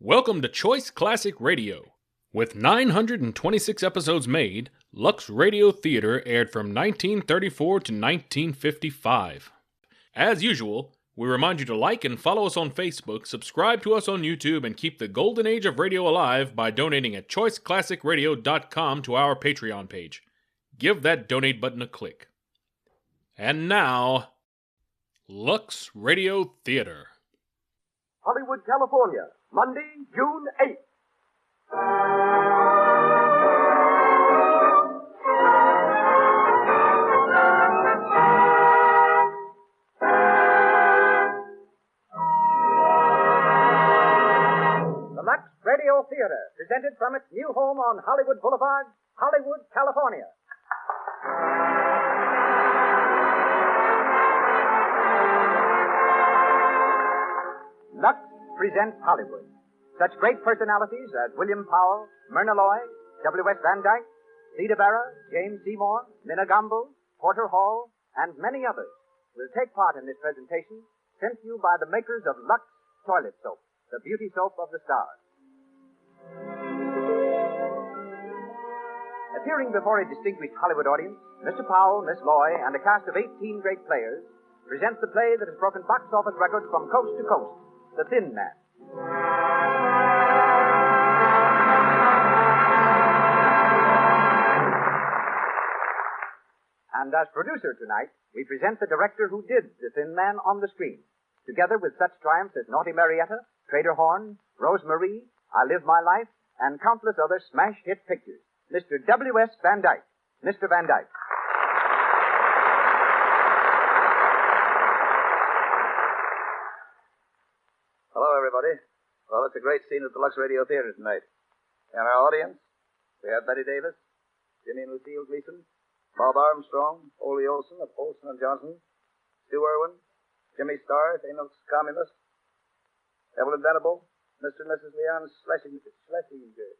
Welcome to Choice Classic Radio. With 926 episodes made, Lux Radio Theater aired from 1934 to 1955. As usual, we remind you to like and follow us on Facebook, subscribe to us on YouTube, and keep the golden age of radio alive by donating at choiceclassicradio.com to our Patreon page. Give that donate button a click. And now, Lux Radio Theater. Hollywood, California, Monday, June 8th. The Lux Radio Theater, presented from its new home on Hollywood Boulevard, Hollywood, California. Lux presents Hollywood. Such great personalities as William Powell, Myrna Loy, W.S. Van Dyke, Theda Bara, James Seymour, Minna Gamble, Porter Hall, and many others will take part in this presentation sent to you by the makers of Lux Toilet Soap, the beauty soap of the stars. Appearing before a distinguished Hollywood audience, Mr. Powell, Miss Loy, and a cast of 18 great players present the play that has broken box office records from coast to coast, The Thin Man. And as producer tonight, we present the director who did The Thin Man on the screen, together with such triumphs as Naughty Marietta, Trader Horn, Rose Marie, I Live My Life, and countless other smash hit pictures. Mr. W.S. Van Dyke. Mr. Van Dyke. Hello, everybody. Well, it's a great scene at the Lux Radio Theater tonight. In our audience, we have Betty Davis, Jimmy and Lucille Gleason, Bob Armstrong, Ole Olson of Olson and Johnson, Stu Irwin, Jimmy Starr, Thanos Communist, Evelyn Venable, Mr. and Mrs. Leon Schlesinger.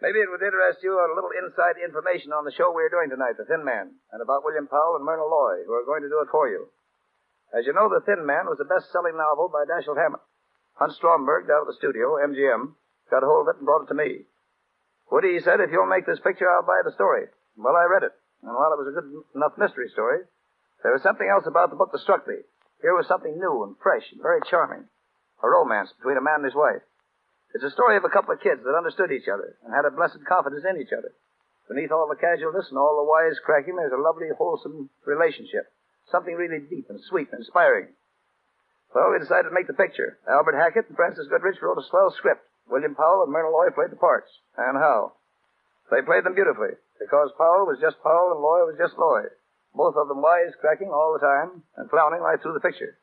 Maybe it would interest you a little inside information on the show we're doing tonight, The Thin Man, and about William Powell and Myrna Loy, who are going to do it for you. As you know, The Thin Man was a best-selling novel by Dashiell Hammett. Hans Stromberg, down at the studio, MGM, got a hold of it and brought it to me. Woody said, if you'll make this picture, I'll buy the story. Well, I read it, and while it was a good enough mystery story, there was something else about the book that struck me. Here was something new and fresh and very charming. A romance between a man and his wife. It's a story of a couple of kids that understood each other and had a blessed confidence in each other. Beneath all the casualness and all the wisecracking, there's a lovely, wholesome relationship. Something really deep and sweet and inspiring. Well, we decided to make the picture. Albert Hackett and Francis Goodrich wrote a swell script. William Powell and Myrna Loy played the parts. And how? They played them beautifully, because Powell was just Powell and Loy was just Loy. Both of them wisecracking all the time and clowning right through the picture.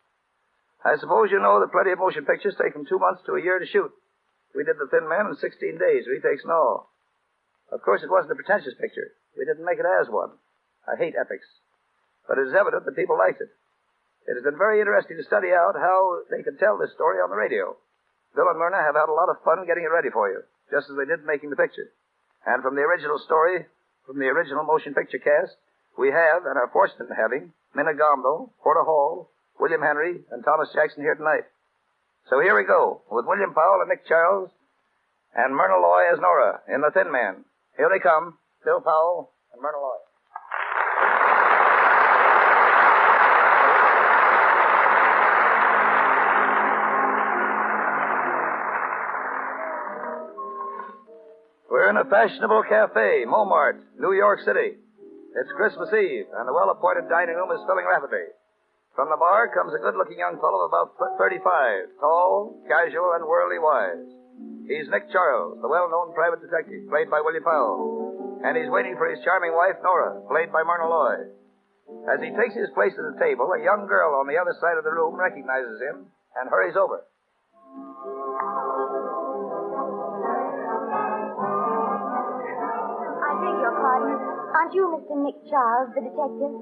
I suppose you know that plenty of motion pictures take from 2 months to a year to shoot. We did The Thin Man in 16 days, retakes and all. Of course, it wasn't a pretentious picture. We didn't make it as one. I hate epics. But it is evident that people liked it. It has been very interesting to study out how they could tell this story on the radio. Bill and Myrna have had a lot of fun getting it ready for you, just as they did making the picture. And from the original story, from the original motion picture cast, we have, and are fortunate in having, Minna Gamble, Porter Hall, William Henry, and Thomas Jackson here tonight. So here we go, with William Powell and Nick Charles, and Myrna Loy as Nora in The Thin Man. Here they come, Bill Powell and Myrna Loy. We're in a fashionable cafe, Montmartre, New York City. It's Christmas Eve, and the well-appointed dining room is filling rapidly. From the bar comes a good-looking young fellow of about 35, tall, casual, and worldly wise. He's Nick Charles, the well-known private detective, played by William Powell. And he's waiting for his charming wife, Nora, played by Myrna Loy. As he takes his place at the table, a young girl on the other side of the room recognizes him and hurries over. I beg your pardon. Aren't you Mr. Nick Charles, the detective?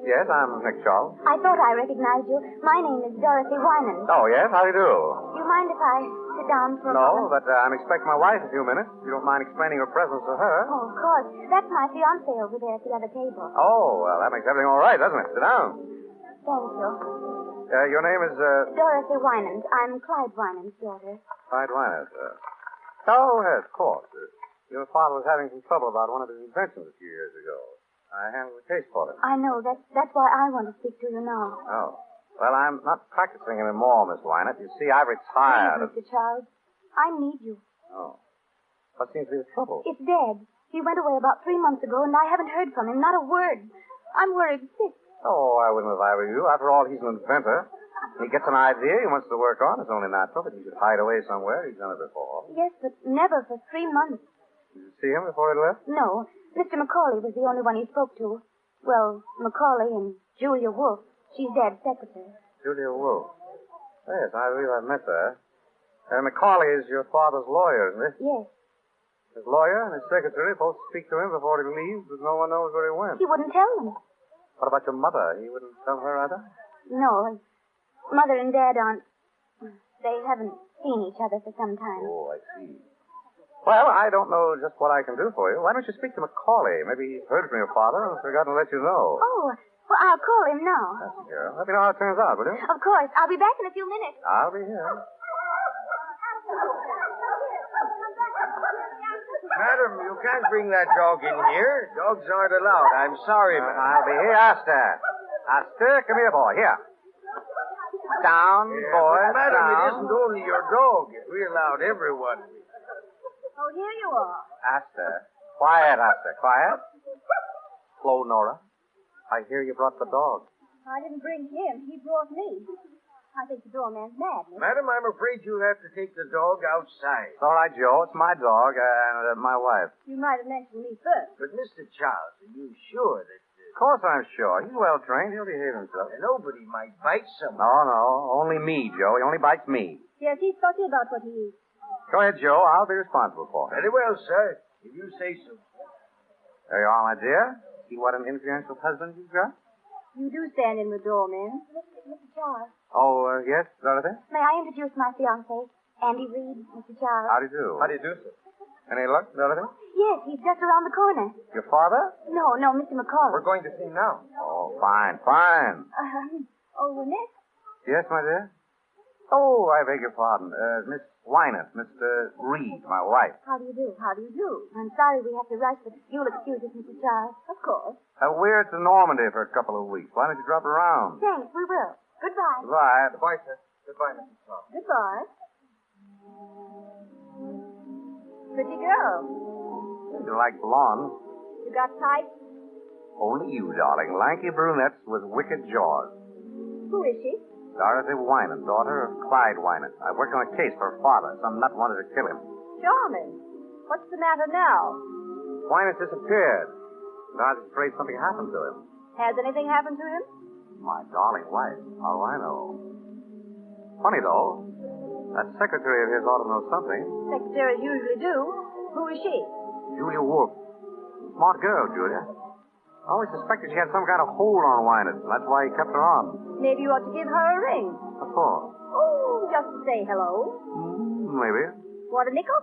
Yes, I'm Nick Charles. I thought I recognized you. My name is Dorothy Wyman. Oh, yes? How do you do? Do you mind if I sit down for a moment? No, but I'm expecting my wife in a few minutes. You don't mind explaining your presence to her? Oh, of course. That's my fiancé over there at the other table. Oh, well, that makes everything all right, doesn't it? Sit down. Thank you. Your name is, Dorothy Winans. I'm Clyde Winans' daughter. Clyde Winans. Oh, yes, of course. Your father was having some trouble about one of his inventions a few years ago. I handled the case for him. I know. That's why I want to speak to you now. Oh. Well, I'm not practicing anymore, Miss Winans. You see, I've retired. Please, Mr. Charles. I need you. Oh. What seems to be the trouble? It's Dad. He went away about 3 months ago, and I haven't heard from him. Not a word. I'm worried sick. Oh, I wouldn't if I were you. After all, he's an inventor. He gets an idea he wants to work on. It's only natural that he should hide away somewhere. He's done it before. Yes, but never for 3 months. Did you see him before he left? No. Mr. Macaulay was the only one he spoke to. Well, Macaulay and Julia Wolfe. She's Dad's secretary. Julia Wolfe. Yes, I believe I've met her. Macaulay is your father's lawyer, isn't he? Yes. His lawyer and his secretary both speak to him before he leaves, but no one knows where he went. He wouldn't tell them. What about your mother? He wouldn't tell her either? No. Mother and Dad aren't... They haven't seen each other for some time. Oh, I see. Well, I don't know just what I can do for you. Why don't you speak to Macaulay? Maybe he's heard from your father and forgotten to let you know. Oh, well, I'll call him now. That's a girl. Let me know how it turns out, will you? Of course. I'll be back in a few minutes. I'll be here. Madam, you can't bring that dog in here. Dogs aren't allowed. I'm sorry, madam. I'll be here, Aster. Aster, come here, boy. Here. Down, boy. But, madam, down. it isn't only your dog. We allowed everyone. Oh, here you are. Aster. Quiet, Aster. Quiet. Slow, Nora. I hear you brought the dog. I didn't bring him. He brought me. I think the doorman's mad, miss. Madam, I'm afraid you'll have to take the dog outside. It's all right, Joe. It's my dog and my wife. You might have mentioned me first. But, Mr. Charles, are you sure that Of course I'm sure. He's well trained. He'll behave himself. nobody might bite someone? No. Only me, Joe. He only bites me. Yes, he's fussy about what he eats. Go ahead, Joe. I'll be responsible for him. Very well, sir. If you say so. There you are, my dear. See what an influential husband you've got? You do stand in with doormen. Mr. Charles. Oh, yes, Dorothy? May I introduce my fiancé, Andy Reed, Mr. Charles? How do you do? How do you do, sir? Any luck, Dorothy? Yes, he's just around the corner. Your father? No, Mr. McCall. We're going to see him now. Oh, fine. Nick? Yes, my dear? Oh, I beg your pardon. Miss Winans, Mr. Reed, my wife. How do you do? I'm sorry we have to rush, but you'll excuse us, Mr. Charles. Of course. We're to Normandy for a couple of weeks. Why don't you drop around? Thanks, we will. Goodbye. Goodbye. Goodbye, sir. Goodbye, Mrs. Charles. Goodbye. Pretty girl. You like blonde? You got type? Only you, darling. Lanky brunettes with wicked jaws. Who is she? Dorothy Winans, daughter of Clyde Winans. I worked on a case for her father. Some nut wanted to kill him. Charming. What's the matter now? Winans disappeared. I was afraid something happened to him. Has anything happened to him? My darling wife. How do I know? Funny, though. That secretary of his ought to know something. Secretaries usually do. Who is she? Julia Wolfe. Smart girl, Julia. I always suspected she had some kind of hold on Winans. That's why he kept her on. Maybe you ought to give her a ring. What for? Oh, just to say hello. Maybe. Want a nickel?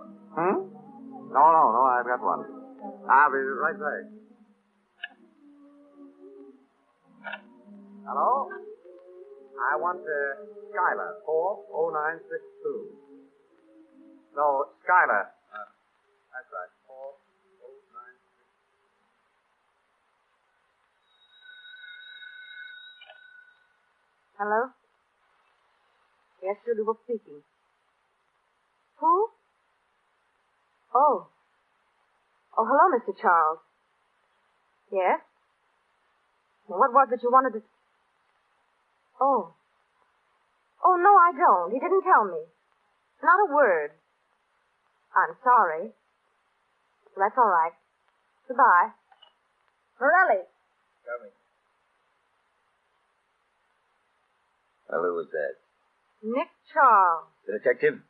No, I've got one. I'll be right back. Hello? I want Skylar, 40962. No, Skylar. That's right, 40962. Hello? Yes, Julie Wolfe speaking. Who? Oh, hello, Mr. Charles. Yes? What was it you wanted to... Oh, no, I don't. He didn't tell me. Not a word. I'm sorry. That's all right. Goodbye. Morelli. Coming. Well, who was that? Nick Charles. The detective?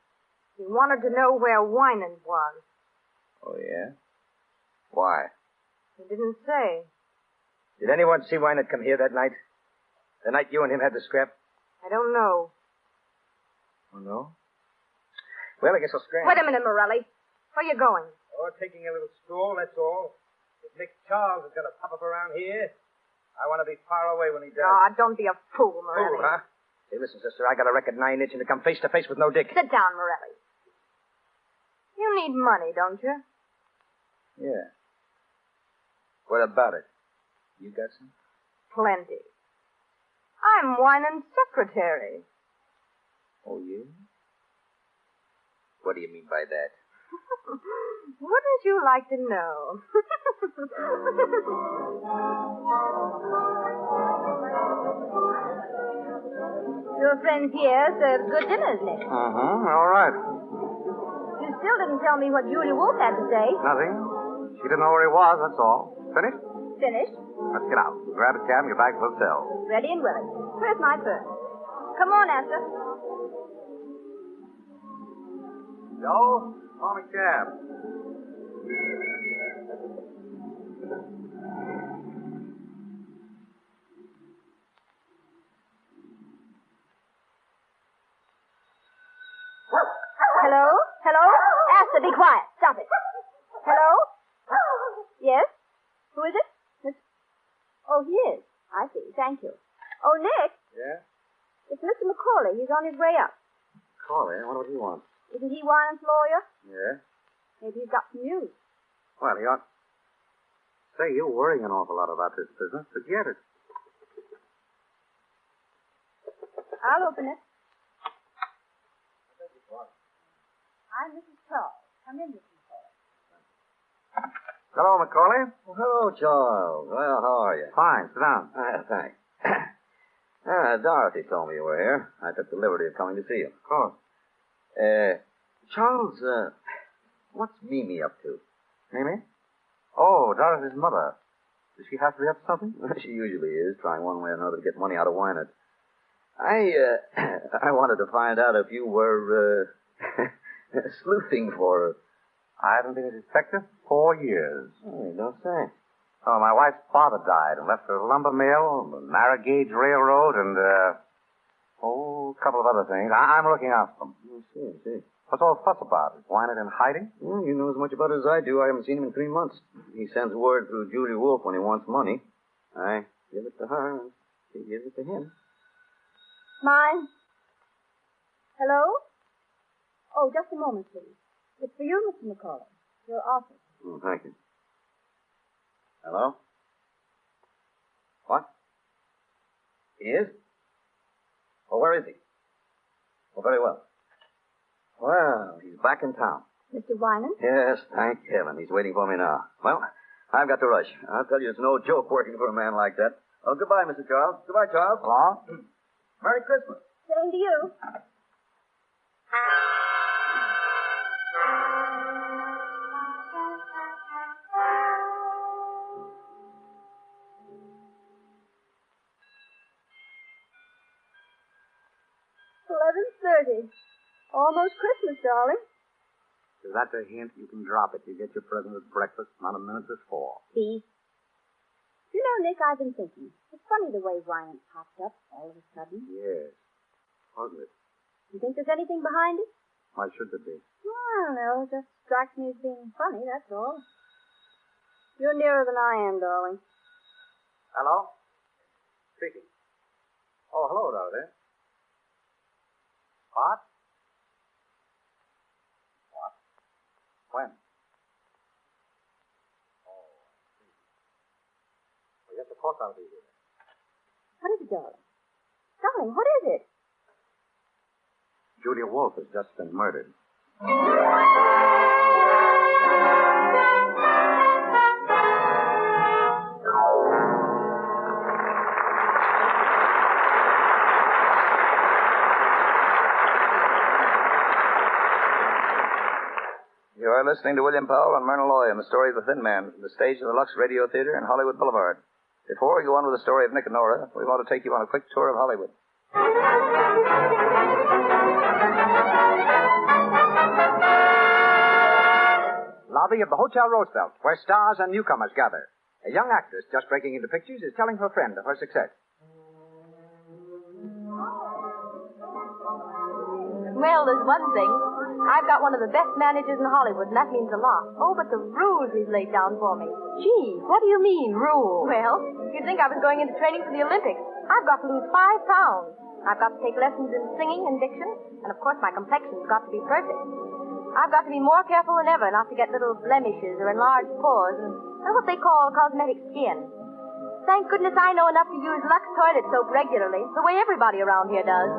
He wanted to know where Winans was. Oh, yeah? Why? He didn't say. Did anyone see Wynant come here that night? The night you and him had the scrap? I don't know. Oh, no? Well, I guess I'll scram. Wait a minute, Morelli. Where are you going? Oh, taking a little stroll, that's all. If Nick Charles is going to pop up around here, I want to be far away when he does. Ah, don't be a fool, Morelli. Fool, huh? Hey, listen, sister, I got a record 9-inch and to come face to face with no dick. Sit down, Morelli. You need money, don't you? Yeah. What about it? You got some? Plenty. I'm Winan's secretary. Oh, yeah? What do you mean by that? Wouldn't you like to know? Your friend Pierre serves good dinners, Nick. All right. You still didn't tell me what Julia Wolf had to say. Nothing. She didn't know where he was, that's all. Finished? Finished. Let's get out. Grab a cab and get back to the hotel. Ready and willing. Where's my purse? Come on, Esther. Joe, call me cab. Hello? Hello? Esther, be quiet. Stop it. Hello? Yes? Who is it? Oh, he is. I see. Thank you. Oh, Nick, Yeah? it's Mr. McCauley. He's on his way up. Call him. What do you want? Isn't he Winan's lawyer? Yeah? Maybe he's got some news. Well, he ought... Say, you're worrying an awful lot about this business. Forget it. I'll open it. I'm Mrs. Charles. Come in, Mrs. Charles. Hello, Macaulay. Well, hello, Charles. Well, how are you? Fine. Sit down. Thanks. Dorothy told me you were here. I took the liberty of coming to see you. Of course. Charles, what's Mimi up to? Mimi? Oh, Dorothy's mother. Does she have to be up to something? She usually is, trying one way or another to get money out of Wynant. I wanted to find out if you were, sleuthing for her. I haven't been a detective 4 years. Oh, you don't say. Oh, my wife's father died and left her a lumber mill, a narrow gauge railroad, and, a couple of other things. I'm looking after them. I see. What's all the fuss about? Is Wynant in hiding? Well, you know as much about it as I do. I haven't seen him in 3 months. He sends word through Julia Wolf when he wants money. I give it to her, and she gives it to him. Mine? Hello? Oh, just a moment, please. It's for you, Mr. McCauley. Your office. Oh, thank you. Hello? What? He is? Well, where is he? Oh, very well. Well, he's back in town. Mr. Winan? Yes, thank heaven. He's waiting for me now. Well, I've got to rush. I'll tell you, it's no joke working for a man like that. Oh, goodbye, Mr. Charles. Goodbye, Charles. Hello? Merry Christmas. Same to you. $11:30. Almost Christmas, darling. If that's a hint, you can drop it. You get your present at breakfast, not a minute before. See? You know, Nick, I've been thinking. It's funny the way Winan popped up all of a sudden. Yes. Wasn't it? You think there's anything behind it? Why should there be? Well, I don't know. It just strikes me as being funny, that's all. You're nearer than I am, darling. Hello? Speaking. Oh, hello, Dorothy. What? What? When? Oh, I see. Well, yes, of course I'll be here. What is it, darling? Darling, what is it? Julia Wolf has just been murdered. You are listening to William Powell and Myrna Loy in the story of The Thin Man from the stage of the Lux Radio Theater in Hollywood Boulevard. Before we go on with the story of Nick and Nora, we want to take you on a quick tour of Hollywood. Lobby of the Hotel Roosevelt, where stars and newcomers gather. A young actress just breaking into pictures is telling her friend of her success. Well, there's one thing. I've got one of the best managers in Hollywood, and that means a lot. Oh, but the rules he's laid down for me. Gee, what do you mean, rules? Well, you'd think I was going into training for the Olympics. I've got to lose 5 pounds. I've got to take lessons in singing and diction, and of course my complexion's got to be perfect. I've got to be more careful than ever not to get little blemishes or enlarged pores and what they call cosmetic skin. Thank goodness I know enough to use Lux toilet soap regularly, the way everybody around here does.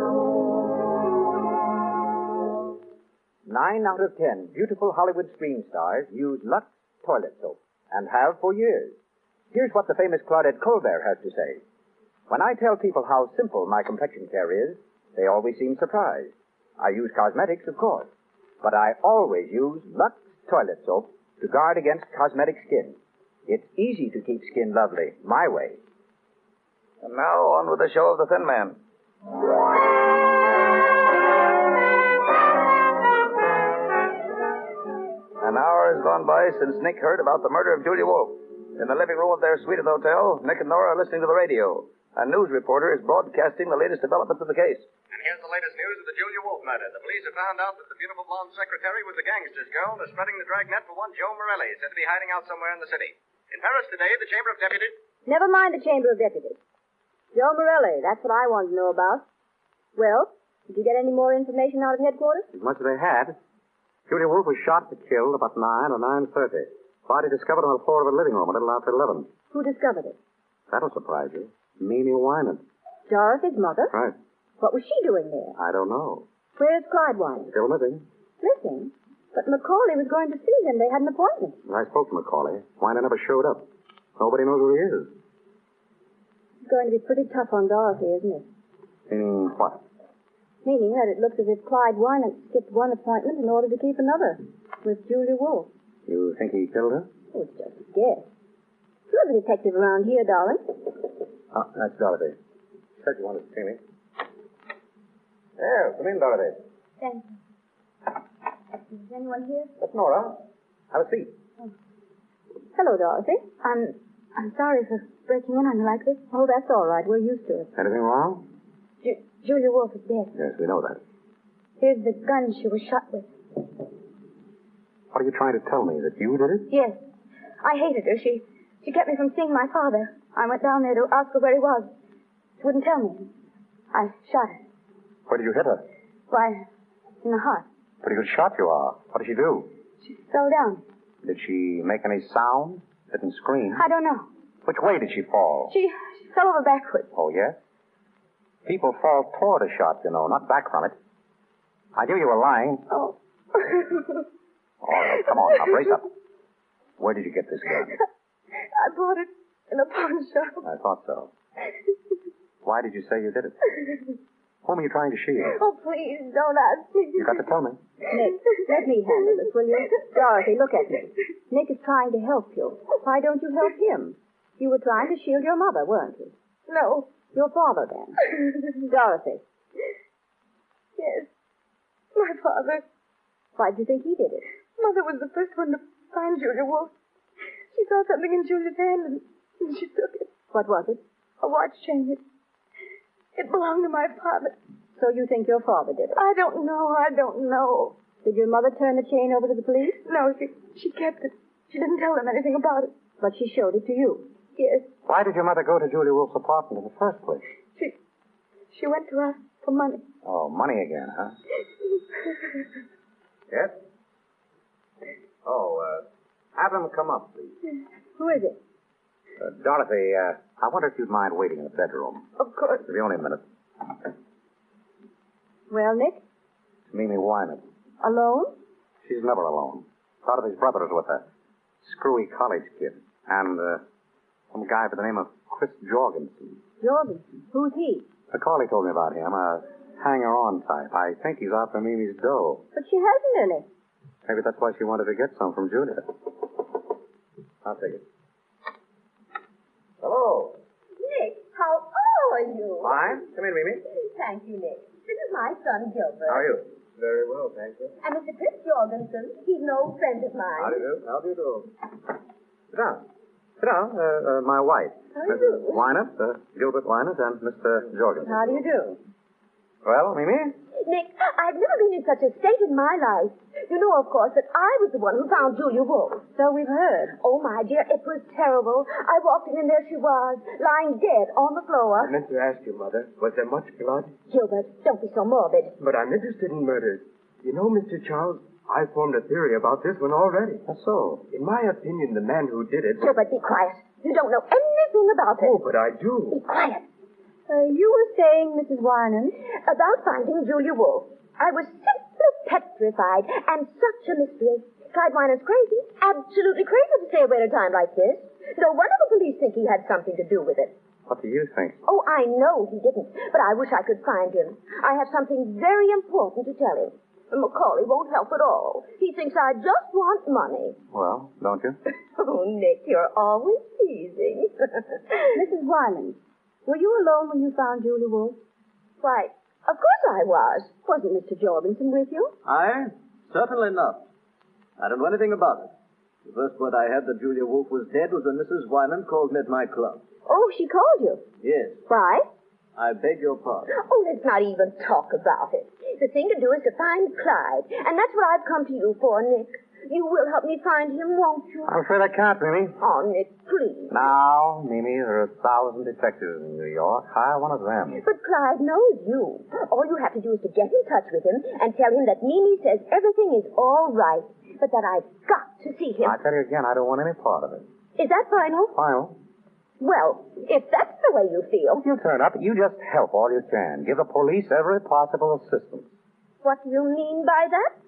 9 out of 10 beautiful Hollywood screen stars use Lux toilet soap, and have for years. Here's what the famous Claudette Colbert has to say. When I tell people how simple my complexion care is, they always seem surprised. I use cosmetics, of course, but I always use Lux toilet soap to guard against cosmetic skin. It's easy to keep skin lovely, my way. And now, on with the show of the Thin Man. An hour has gone by since Nick heard about the murder of Julia Wolfe. In the living room of their suite at the hotel, Nick and Nora are listening to the radio. A news reporter is broadcasting the latest developments of the case. And here's the latest news of the Julia Wolfe murder. The police have found out that the beautiful blonde secretary was the gangster's girl and is spreading the dragnet for one Joe Morelli, said to be hiding out somewhere in the city. In Paris today, the Chamber of Deputies... Never mind the Chamber of Deputies. Joe Morelli, that's what I want to know about. Well, did you get any more information out of headquarters? As much as they had. Julia Wolfe was shot and killed about 9 or 9:30. Body discovered on the floor of a living room a little after 11. Who discovered it? That'll surprise you. Mimi Wynant. Dorothy's mother? Right. What was she doing there? I don't know. Where's Clyde Wynant? Still missing. Missing? But Macaulay was going to see him. They had an appointment. I spoke to Macaulay. Wynant never showed up. Nobody knows where he is. It's going to be pretty tough on Dorothy, isn't it? Meaning what? Meaning that it looks as if Clyde Wynant skipped one appointment in order to keep another with Julia Wolfe. You think he killed her? Oh, it's just a guess. You're the detective around here, darling. Oh, that's Dorothy. Said you wanted to see me. Yeah, come in, Dorothy. Thank you. Is anyone here? That's Nora. Have a seat. Oh. Hello, Dorothy. I'm sorry for breaking in on you like this. Oh, that's all right. We're used to it. Anything wrong? Julia Wolfe is dead. Yes, we know that. Here's the gun she was shot with. What are you trying to tell me? That you did it? Yes. I hated her. She kept me from seeing my father. I went down there to ask her where he was. She wouldn't tell me. I shot her. Where did you hit her? Why, in the heart. Pretty good shot you are. What did she do? She fell down. Did she make any sound? Didn't scream? I don't know. Which way did she fall? She fell over backwards. Oh, yes? People fall toward a shot, you know, not back from it. I knew you were lying. Oh. All right, come on, now, brace up. Where did you get this gun? I bought it in a pawn shop. I thought so. Why did you say you did it? Whom are you trying to shield? Oh, please, don't ask me. You got to tell me. Nick, let me handle this, will you? Dorothy, look at me. Nick is trying to help you. Why don't you help him? You were trying to shield your mother, weren't you? No. Your father, then. Dorothy. Yes. My father. Why do you think he did it? Mother was the first one to find Julia Wolfe. She saw something in Julia's hand and she took it. What was it? A watch chain. It belonged to my father. So you think your father did it? I don't know. Did your mother turn the chain over to the police? No, she kept it. She didn't tell them anything about it. But she showed it to you? Yes. Why did your mother go to Julia Wolfe's apartment in the first place? She went to ask for money. Oh, money again, huh? Yes? Oh, have him come up, please. Who is it? Dorothy, I wonder if you'd mind waiting in the bedroom. Of course. It'll be only a minute. Well, Nick? It's Mimi Wynant. Alone? She's never alone. Dorothy's brother is with her. Screwy college kid. And, some guy by the name of Chris Jorgensen. Jorgensen? Who's he? Macaulay told me about him. A hanger-on type. I think he's after Mimi's dough. But she hasn't any. Maybe that's why she wanted to get some from Julia. I'll take it. Hello. Nick, how are you? Fine. Come in, Mimi. Thank you, Nick. This is my son, Gilbert. How are you? Very well, thank you. And Mr. Chris Jorgensen. He's an old friend of mine. How do you do? How do you do? Sit down. Sit down. My wife. How do you do? Mrs. Wynant, Gilbert Wynant, and Mr. Jorgensen. How do you do? Well, Mimi? Nick, I've never been in such a state in my life. You know, of course, that I was the one who found Julia Wolf. So we've heard. Oh, my dear, it was terrible. I walked in and there she was, lying dead on the floor. I meant to ask you, Mother, was there much blood? Gilbert, don't be so morbid. But I'm interested in murders. You know, Mr. Charles, I formed a theory about this one already. So? In my opinion, the man who did it... Gilbert, be quiet. You don't know anything about it. Oh, but I do. Be quiet. You were saying, Mrs. Wyman? About finding Julia Wolf. I was simply petrified, and such a mystery. Clyde Winer's crazy, absolutely crazy to stay away at a time like this. No wonder the police think he had something to do with it. What do you think? Oh, I know he didn't, but I wish I could find him. I have something very important to tell him. Macaulay won't help at all. He thinks I just want money. Well, don't you? Oh, Nick, you're always teasing. Mrs. Wyman, were you alone when you found Julia Wolf? Why, of course I was. Wasn't Mr. Jorgensen with you? I? Certainly not. I don't know anything about it. The first word I had that Julia Wolf was dead was when Mrs. Wyman called me at my club. Oh, she called you? Yes. Why? I beg your pardon. Oh, let's not even talk about it. The thing to do is to find Clyde, and that's what I've come to you for, Nick. You will help me find him, won't you? I'm afraid I can't, Mimi. Oh, Nick, please. Now, Mimi, there are 1,000 detectives in New York. Hire one of them. But Clyde knows you. All you have to do is to get in touch with him and tell him that Mimi says everything is all right, but that I've got to see him. I tell you again, I don't want any part of it. Is that final? Final? Well, if that's the way you feel. You turn up, you just help all you can. Give the police every possible assistance. What do you mean by that?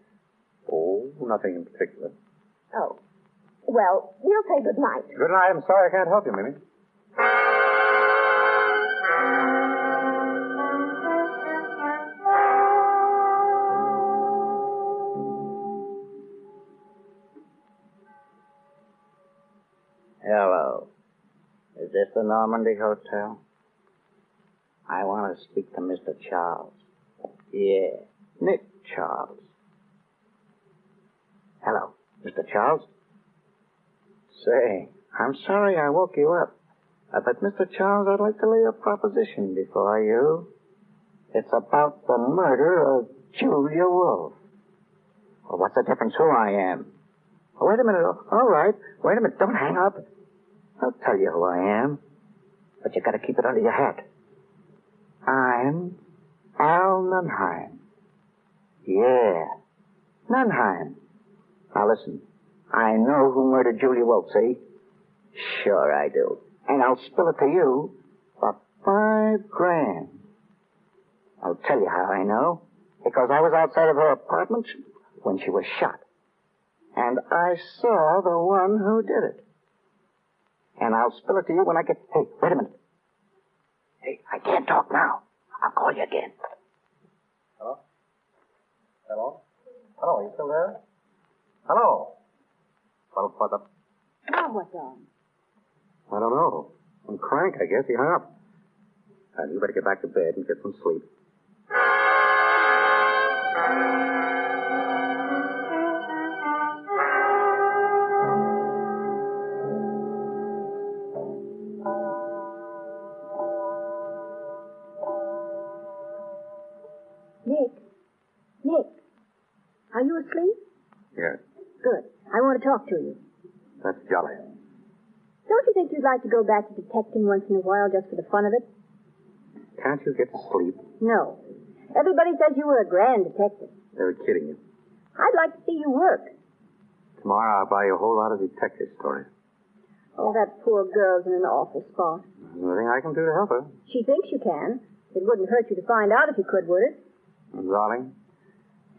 Oh, nothing in particular. Oh. Well, we'll say good night. Good night. I'm sorry I can't help you, Mimi. Hello. Is this the Normandy Hotel? I want to speak to Mr. Charles. Yeah, Nick Charles. Hello, Mr. Charles? Say, I'm sorry I woke you up. But, Mr. Charles, I'd like to lay a proposition before you. It's about the murder of Julia Wolf. Well, what's the difference who I am? Oh, wait a minute. All right. Wait a minute. Don't hang up. I'll tell you who I am. But you got to keep it under your hat. I'm Al Nunheim. Yeah, Nunheim. Now listen, I know who murdered Julia Wolf, see? Sure I do. And I'll spill it to you for $5,000. I'll tell you how I know. Because I was outside of her apartment when she was shot. And I saw the one who did it. And I'll spill it to you when I get... Hey, wait a minute. Hey, I can't talk now. I'll call you again. Hello? Hello? Hello, you still there? Hello? Well, what the... Now what's on? I don't know. Some crank, I guess. He hung up. And you better get back to bed and get some sleep. Nick, are you asleep? Yes. Good. I want to talk to you. That's jolly. Don't you think you'd like to go back to detecting once in a while just for the fun of it? Can't you get to sleep? No. Everybody says you were a grand detective. They're kidding you. I'd like to see you work. Tomorrow I'll buy you a whole lot of detective stories. Oh, that poor girl's in an awful spot. There's nothing I can do to help her. She thinks you can. It wouldn't hurt you to find out if you could, would it? Darling,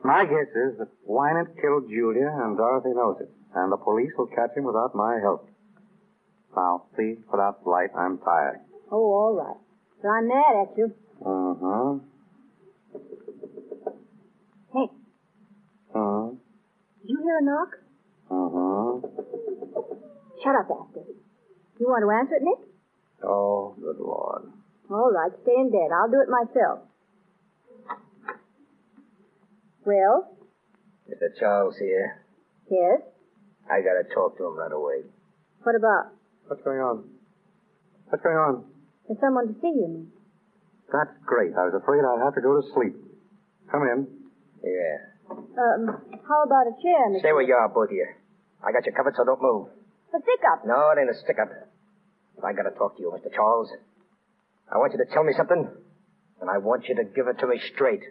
my guess is that Wynant killed Julia and Dorothy knows it. And the police will catch him without my help. Now, please put out the light. I'm tired. Oh, all right. So I'm mad at you. Mm-hmm. Hey, Mm-hmm. did you hear a knock? Mm-hmm. Shut up, Astor. You want to answer it, Nick? Oh, good Lord. All right, stay in bed. I'll do it myself. Well? Mr. Charles here. Yes? I gotta talk to him right away. What about? What's going on? What's going on? There's someone to see you, Nick. That's great. I was afraid I'd have to go to sleep. Come in. Yeah. How about a chair, Mr. Stay where you are, both of you. I got you covered, so don't move. A stick-up. No, it ain't a stick-up. I gotta talk to you, Mr. Charles. I want you to tell me something, and I want you to give it to me straight.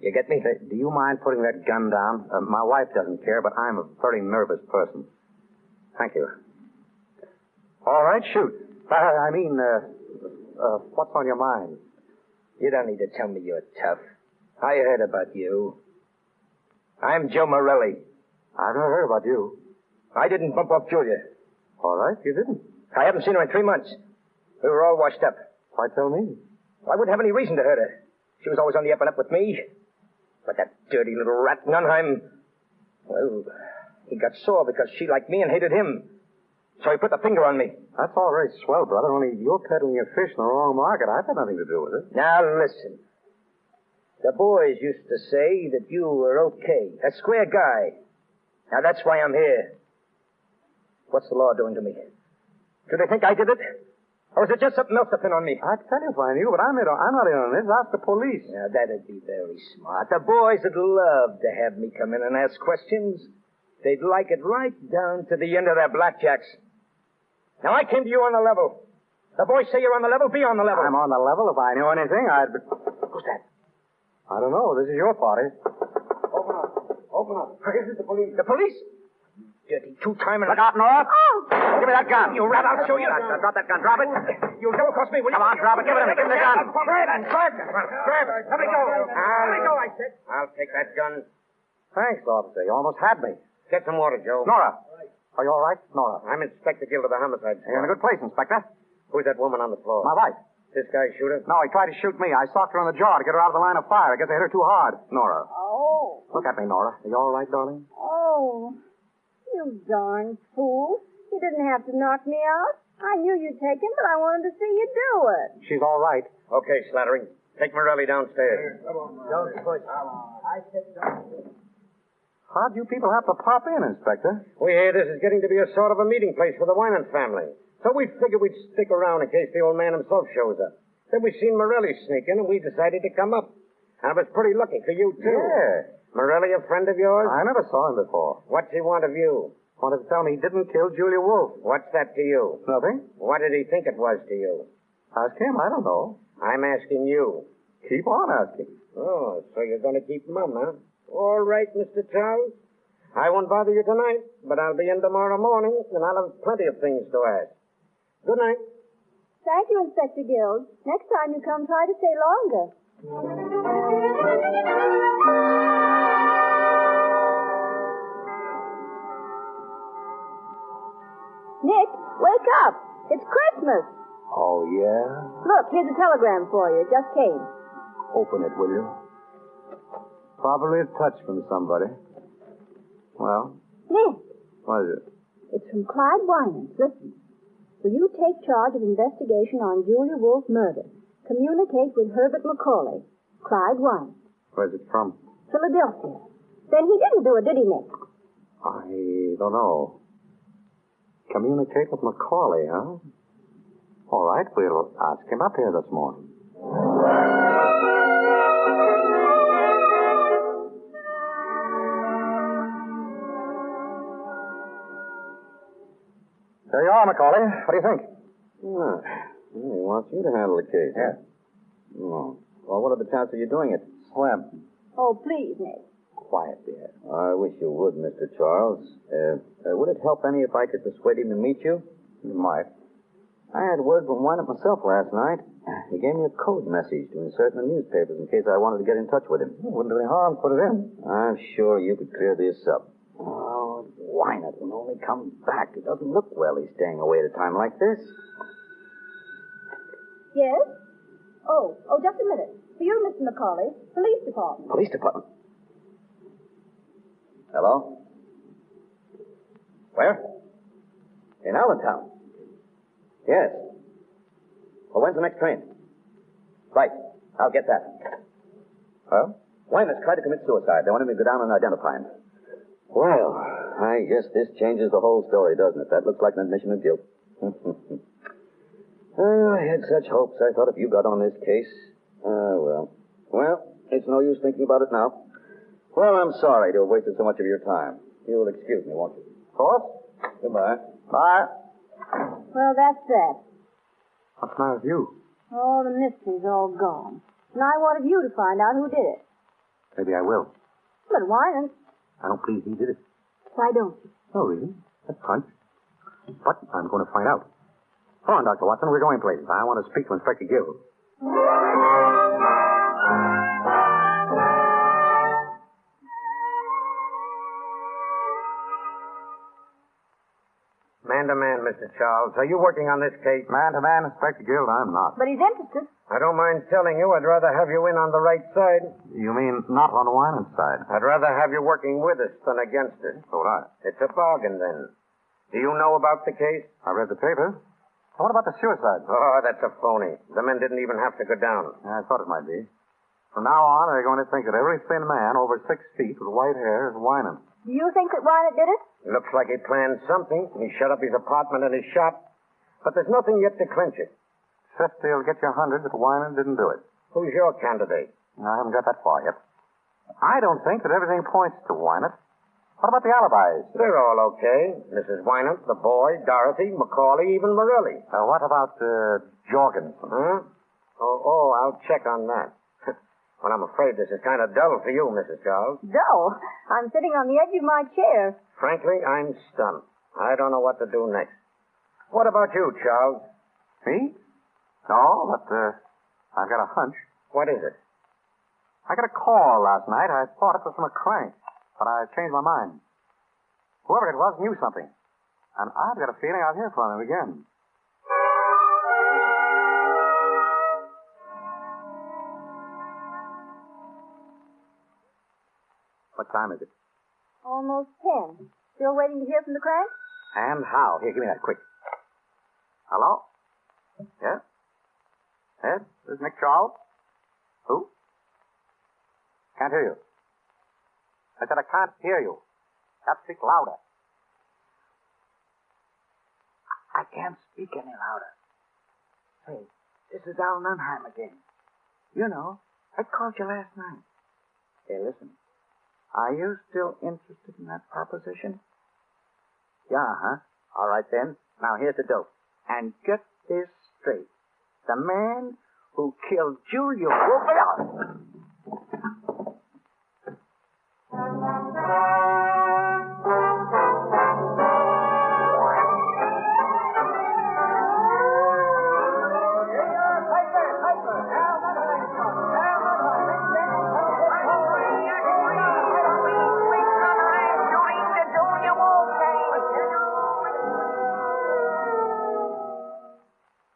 You get me? Do you mind putting that gun down? My wife doesn't care, but I'm a very nervous person. Thank you. All right, shoot. What's on your mind? You don't need to tell me you're tough. I heard about you. I'm Joe Morelli. I've never heard about you. I didn't bump off Julia. All right, you didn't. I haven't seen her in 3 months. We were all washed up. Why tell me? I wouldn't have any reason to hurt her. She was always on the up and up with me. But that dirty little rat, Nunheim, well, he got sore because she liked me and hated him. So he put the finger on me. That's all very swell, brother, only you're peddling your fish in the wrong market. I've had nothing to do with it. Now, listen. The boys used to say that you were okay, a square guy. Now, that's why I'm here. What's the law doing to me? Do they think I did it? Or is it just something else to pin on me? I'd tell you if I knew, but I'm not in on this. Ask the police. Now, that'd be very smart. The boys would love to have me come in and ask questions. They'd like it right down to the end of their blackjacks. Now, I came to you on the level. The boys say you're on the level. Be on the level. I'm on the level. If I knew anything, I'd... Who's that? I don't know. This is your party. Open up. Open up. This is the police. The police? Dirty two-timer. Look out, North. Oh! Give me that gun. You rat, I'll show you. Drop that gun. Drop it. You'll double cross me, will you? Come on, drop it. Give it to me. Give me the gun. Grab it. Grab it. Let me go. Let me go, I said. I'll take that gun. Thanks, officer. You almost had me. Get some water, Joe. Nora. Are you all right? Nora. I'm Inspector Gill of the Homicide Squad. You're in a good place, Inspector. Who's that woman on the floor? My wife. This guy shoot her? No, he tried to shoot me. I socked her on the jaw to get her out of the line of fire. I guess I hit her too hard. Nora. Oh. Look at me, Nora. Are you all right, darling? Oh. You darn fool. You didn't have to knock me out. I knew you'd take him, but I wanted to see you do it. She's all right. Okay, Slattering. Take Morelli downstairs. Come on. Don't push. I said don't. How'd you people have to pop in, Inspector? We hear this is getting to be a sort of a meeting place for the Wyman family. So we figured we'd stick around in case the old man himself shows up. Then we seen Morelli sneak in, and we decided to come up. And it was pretty lucky for you, too. Yeah. Morelli a friend of yours? I never saw him before. What's he want of you? Wanted to tell me he didn't kill Julia Wolf. What's that to you? Nothing. What did he think it was to you? Ask him. I don't know. I'm asking you. Keep on asking. Oh, so you're going to keep mum, huh? All right, Mr. Charles. I won't bother you tonight, but I'll be in tomorrow morning, and I'll have plenty of things to ask. Good night. Thank you, Inspector Gill. Next time you come, try to stay longer. Nick, wake up. It's Christmas. Oh, yeah? Look, here's a telegram for you. It just came. Open it, will you? Probably a touch from somebody. Well, Nick, what is it? it's from Clyde Winans. Listen. Will you take charge of investigation on Julia Wolf murder? Communicate with Herbert McCauley. Clyde Winans. Where's it from? Philadelphia. Then he didn't do it, did he, Nick? I don't know. Communicate with Macaulay, huh? All right, we'll ask him up here this morning. There you are, Macaulay. What do you think? He wants you to handle the case. Yeah. Oh. Well, what are the chances of you doing it? Slim. Oh, please, Nick. Quiet, dear. I wish you would, Mr. Charles. Would it help any if I could persuade him to meet you? You might. I had word from Wynant myself last night. He gave me a code message to insert in the newspapers in case I wanted to get in touch with him. It wouldn't do any harm. Put it in. I'm sure you could clear this up. Oh, Wynant will only come back. It doesn't look well he's staying away at a time like this. Yes? Oh, just a minute. For you, Mr. McCauley, police department. Police department. Hello? Where? In Allentown. Yes. Well, when's the next train? Right. I'll get that. Well? Wynant's tried to commit suicide. They want him to go down and identify him. Well, I guess this changes the whole story, doesn't it? That looks like an admission of guilt. I had such hopes. I thought if you got on this case... well. Well, it's no use thinking about it now. Well, I'm sorry to have wasted so much of your time. You'll excuse me, won't you? Of course. Goodbye. Bye. Well, that's that. What's the matter with you? Oh, the mystery's all gone. And I wanted you to find out who did it. Maybe I will. But why not? I don't believe he did it. Why don't you? No reason. That's hunch. But I'm going to find out. Come on, Dr. Watson. We're going places. I want to speak to Inspector Gill. Man to man, Mr. Charles. Are you working on this case? Man to man, Inspector Gill, I'm not. But he's interested. I don't mind telling you, I'd rather have you in on the right side. You mean not on Winant's side? I'd rather have you working with us than against us. So would I. It's a bargain, then. Do you know about the case? I read the paper. What about the suicide? Oh, that's a phony. The men didn't even have to go down. I thought it might be. From now on, they're going to think that every thin man over 6 feet with white hair is Winant. Do you think that Wynant did it? Looks like he planned something. He shut up his apartment and his shop. But there's nothing yet to clinch it. Except they'll get you 100 that Winant didn't do it. Who's your candidate? I haven't got that far yet. I don't think that everything points to Winant. What about the alibis? They're all okay. Mrs. Winant, the boy, Dorothy, Macaulay, even Morelli. What about Jorgens? Huh? Oh, I'll check on that. Well, I'm afraid this is kind of dull for you, Mrs. Charles. Dull. I'm sitting on the edge of my chair. Frankly, I'm stunned. I don't know what to do next. What about you, Charles? Me? No, but I've got a hunch. What is it? I got a call last night. I thought it was from a crank, but I changed my mind. Whoever it was knew something, and I've got a feeling I'll hear from him again. What time is it? Almost 10. Still waiting to hear from the crank? And how? Here, give me that quick. Hello? Yes? Yes? This is Nick Charles? Who? Can't hear you. I said I can't hear you. Have to speak louder. I can't speak any louder. Say, this is Al Nunheim again. You know, I called you last night. Hey, listen. Are you still interested in that proposition? Yeah, huh? All right, then. Now, here's the dope. And get this straight. The man who killed Julia Wolf...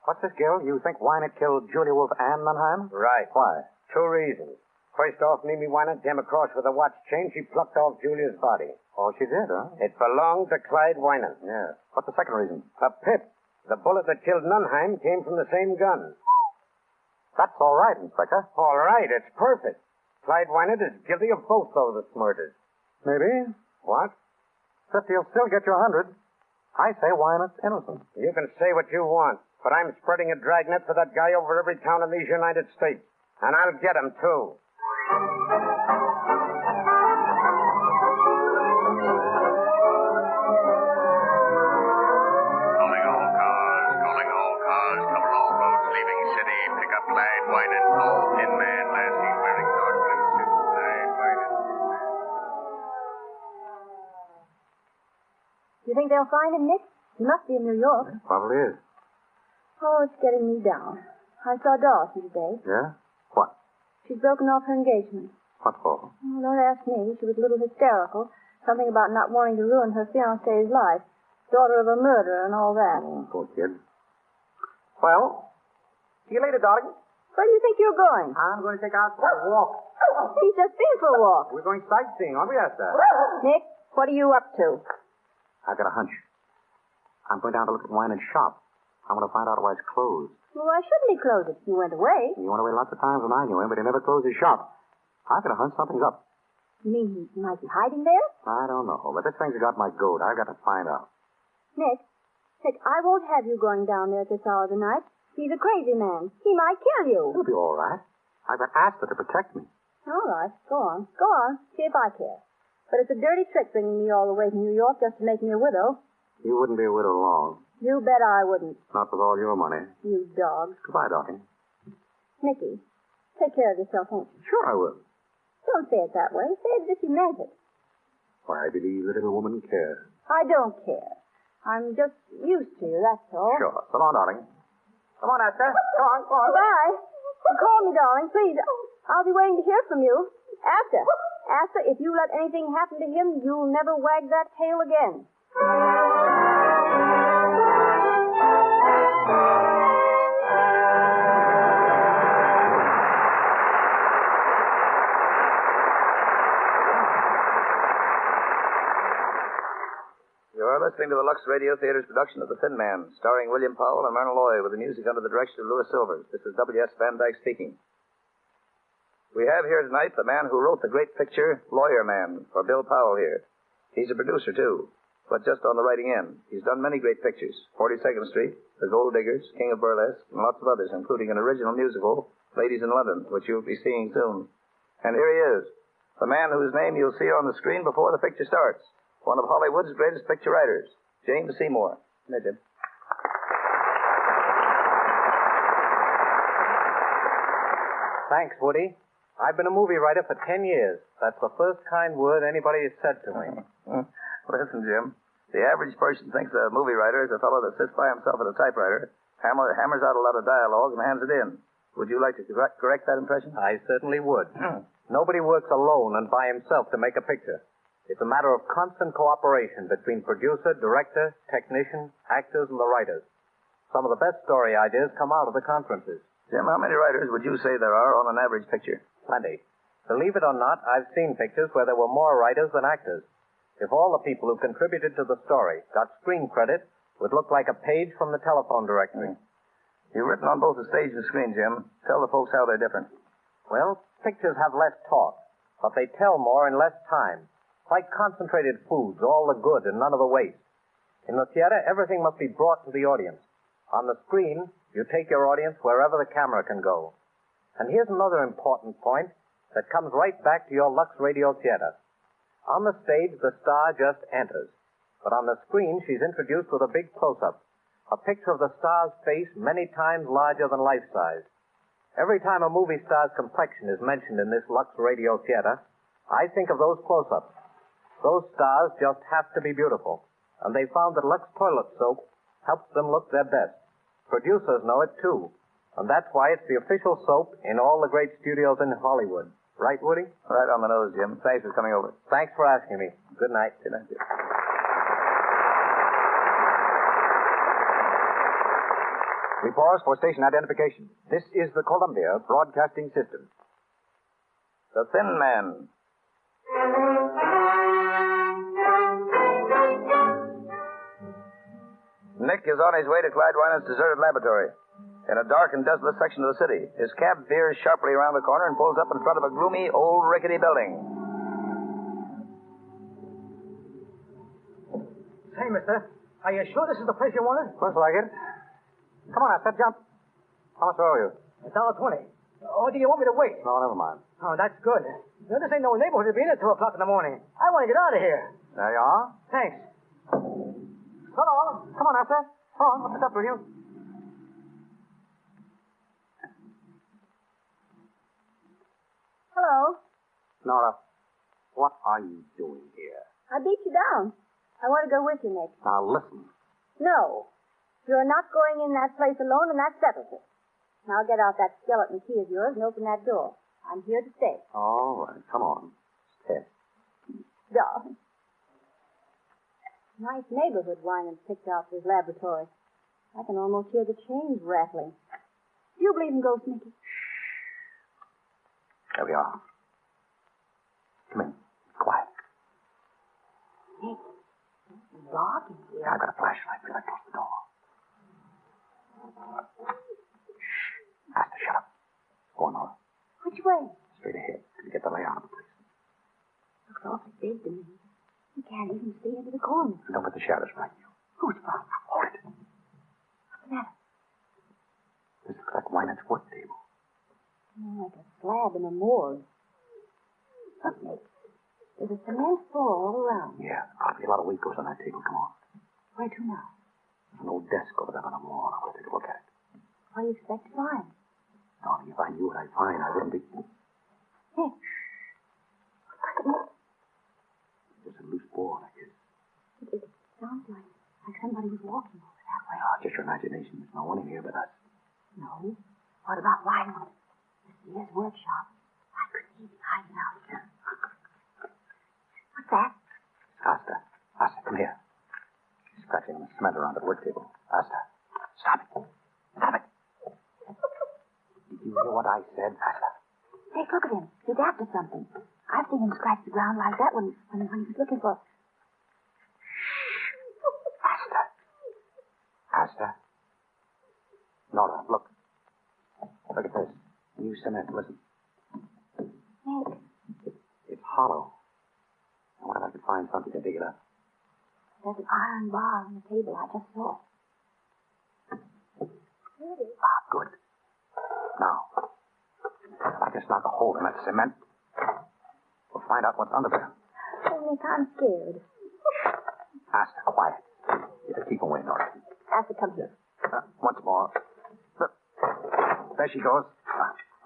What's this, Gil? You think Winant killed Julia Wolf and Nunheim? Right. Why? 2 reasons. First off, Mimi Winant came across with a watch chain. She plucked off Julia's body. Oh, she did, huh? It belonged to Clyde Winant. Yeah. What's the second reason? A pip. The bullet that killed Nunheim came from the same gun. That's all right, Inspector. All right, it's perfect. Clyde Winant is guilty of both those murders. Maybe. What? Except he'll still get you 100. I say Winant's innocent. You can say what you want, but I'm spreading a dragnet for that guy over every town in these United States. And I'll get him, too. Calling all cars, cover all roads leaving city, pick up Clyde Winant, tall, thin man, last seen wearing dark blue suit, Clyde Winant. You think they'll find him, Nick? He must be in New York. Probably is. Oh, it's getting me down. I saw Dorothy today. Yeah? What? She's broken off her engagement. What for? Oh, don't ask me. She was a little hysterical. Something about not wanting to ruin her fiancé's life. Daughter of a murderer and all that. Oh, poor kid. Well, see you later, darling. Where do you think you're going? I'm going to take out for a walk. He's just been for a walk. We're going sightseeing, aren't we, Esther? Nick, what are you up to? I've got a hunch. I'm going down to look at Winant's shop. I want to find out why it's closed. Well, why shouldn't he close it? You went away. He went away lots of times when I knew him, but he never closed his shop. I've got a hunch something's up. You mean he might be hiding there? I don't know, but this thing's got my goat. I've got to find out. Nick, I won't have you going down there at this hour of the night. He's a crazy man. He might kill you. He'll be all right. I've got Asta to protect me. All right, go on. Go on. See if I care. But it's a dirty trick bringing me all the way to New York just to make me a widow. You wouldn't be a widow long. You bet I wouldn't. Not with all your money. You dog. Goodbye, darling. Nicky, take care of yourself, won't you? Sure I will. Don't say it that way. Say it as if you meant it. Why, I believe the little woman cares. I don't care. I'm just used to you, that's all. Sure. So long, darling. Come on, Esther. Go on, go on. Bye. Call me, darling, please. I'll be waiting to hear from you. After, if you let anything happen to him, you'll never wag that tail again. You're listening to the Lux Radio Theater's production of The Thin Man, starring William Powell and Myrna Loy, with the music under the direction of Louis Silvers. This is W.S. Van Dyke speaking. We have here tonight the man who wrote the great picture, Lawyer Man, for Bill Powell here. He's a producer, too, but just on the writing end. He's done many great pictures, 42nd Street, The Gold Diggers, King of Burlesque, and lots of others, including an original musical, Ladies in London, which you'll be seeing soon. And here he is, the man whose name you'll see on the screen before the picture starts. One of Hollywood's greatest picture writers, James Seymour. Meet him. Thanks, Woody. I've been a movie writer for 10 years. That's the first kind word anybody has said to me. Listen, Jim. The average person thinks a movie writer is a fellow that sits by himself at a typewriter, hammers out a lot of dialogue, and hands it in. Would you like to correct that impression? I certainly would. Nobody works alone and by himself to make a picture. It's a matter of constant cooperation between producer, director, technician, actors, and the writers. Some of the best story ideas come out of the conferences. Jim, how many writers would you say there are on an average picture? Plenty. Believe it or not, I've seen pictures where there were more writers than actors. If all the people who contributed to the story got screen credit, it would look like a page from the telephone directory. You've written on both the stage and screen, Jim. Tell the folks how they're different. Well, pictures have less talk, but they tell more in less time. Like concentrated foods, all the good and none of the waste. In the theater, everything must be brought to the audience. On the screen, you take your audience wherever the camera can go. And here's another important point that comes right back to your Lux Radio Theater. On the stage, the star just enters. But on the screen, she's introduced with a big close-up. A picture of the star's face many times larger than life-size. Every time a movie star's complexion is mentioned in this Lux Radio Theater, I think of those close-ups. Those stars just have to be beautiful. And they found that Lux Toilet Soap helps them look their best. Producers know it, too. And that's why it's the official soap in all the great studios in Hollywood. Right, Woody? Right on the nose, Jim. Thanks for coming over. Thanks for asking me. Good night. Good night, Jim. We pause for station identification. This is the Columbia Broadcasting System. The Thin Man. Nick is on his way to Clyde Winans' deserted laboratory. In a dark and desolate section of the city, his cab veers sharply around the corner and pulls up in front of a gloomy, old, rickety building. Say, mister, are you sure this is the place you wanted? Looks like it. Come on, Esther, jump. How much owe you? $1.20. Or do you want me to wait? No, never mind. Oh, that's good. You know, this ain't no neighborhood to be in at 2 o'clock in the morning. I want to get out of here. There you are. Thanks. So long. Come on, Esther. Come on, what's up with you? Hello. Nora, what are you doing here? I beat you down. I want to go with you, Nick. Now listen. No. You're not going in that place alone, and that settles it. Now get out that skeleton key of yours and open that door. I'm here to stay. All right, come on. Test. Darling. Nice neighborhood Winans picked out for his laboratory. I can almost hear the chains rattling. Do you believe in ghosts, Nicky? There we are. Come in. Quiet. Nick, it's dark in here. I've got a flashlight. We'll close the door. Shh. Master, shut up. Go on, Nora. Which way? Straight ahead. Till you get the layout of the place. Looks awfully big to me. You can't even see into the corner. And don't let the shadows frighten you. Who's that? Hold it. What's the matter? This looks like Winans' work table. Like a slab in a morgue. Look, Nick. There's a cement floor all around. Yeah, probably a lot of weight goes on that table. Come on. Where to now? There's an old desk over there on the wall. I want to take a look at it. What do you expect to find? Darling, if I knew what I'd find, I wouldn't be... Nick. There's a loose board, I guess. It sounds like somebody was walking over that way. Oh, just your imagination. There's no one in here but us. No. What about Winewood? This is his workshop. I could see him hiding out here. What's that? Asta. Asta, come here. She's scratching the cement around the work table. Asta, stop it. Stop it. Did you hear what I said, Asta? Nick, look at him. He's after something. I've seen him scratch the ground like that when he was looking for... Asta. Asta. Nora, look. Look at this. New cement. Listen. Nick. It's hollow. I wonder if I could find something to dig it up. There's an iron bar on the table. I just saw it. Here it is. Ah, good. Now, if I just knock a hole in that cement, we'll find out what's under there. Oh, Nick, I'm scared. Asta, quiet. You just keep away, Nora. Asta, come here. Once more. Look. There she goes.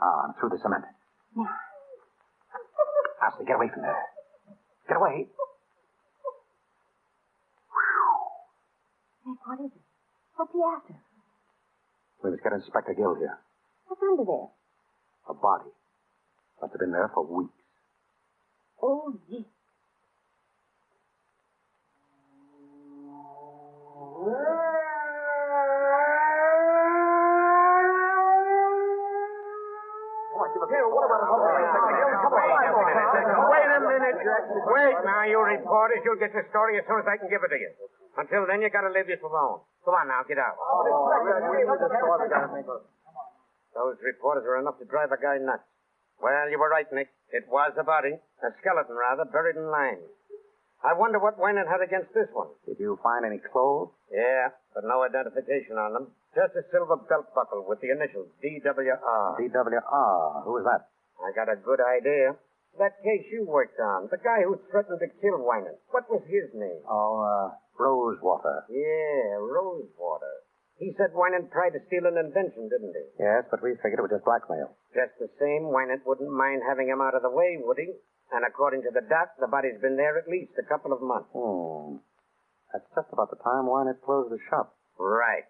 I'm through the cement. Nick. Asta, get away from there. Get away. Nick, what is it? What's he after? We must get Inspector Gill here. What's under there? A body. Must have been there for weeks. Oh, yes. Wait a minute. Wait now, you reporters. You'll get the story as soon as I can give it to you. Until then, you gotta leave this alone. Come on now, get out. Those reporters are enough to drive a guy nuts. Well, you were right, Nick. It was a body. A skeleton, rather, buried in lime. I wonder what Wynant had against this one. Did you find any clothes? Yeah, but no identification on them. Just a silver belt buckle with the initials DWR. DWR. Who was that? I got a good idea. That case you worked on, the guy who threatened to kill Wynant. What was his name? Oh, Rosewater. Yeah, Rosewater. He said Wynant tried to steal an invention, didn't he? Yes, but we figured it was just blackmail. Just the same, Wynant wouldn't mind having him out of the way, would he? And according to the doc, the body's been there at least a couple of months. That's just about the time Wynant closed the shop. Right.